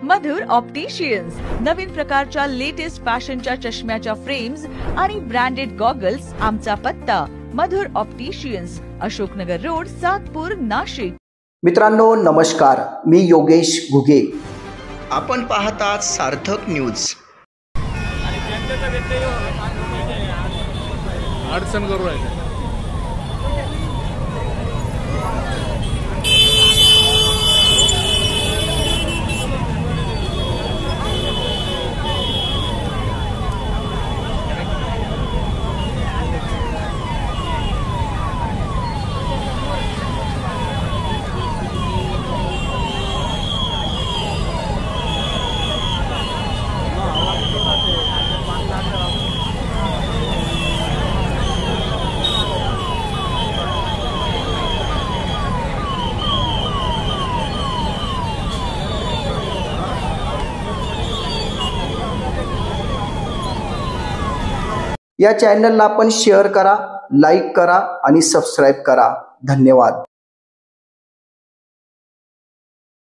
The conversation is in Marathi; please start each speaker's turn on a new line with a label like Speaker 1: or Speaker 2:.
Speaker 1: मधुर ऑप्टिशियन्स, नवीन प्रकारच्या लेटेस्ट फॅशनच्या चष्म्याच्या फ्रेम्स आणि ब्रँडेड गॉगल्स। आमचा पत्ता मधुर ऑप्टिशियन्स, अशोकनगर रोड, सातपूर, नाशिक।
Speaker 2: मित्रांनो नमस्कार, मी योगेश घुगे। आपण पाहतात सार्थक न्यूज।
Speaker 3: अडचण करू राहिले।
Speaker 2: या चॅनलला आपण शेअर करा, लाईक करा आणि सबस्क्राइब करा। धन्यवाद।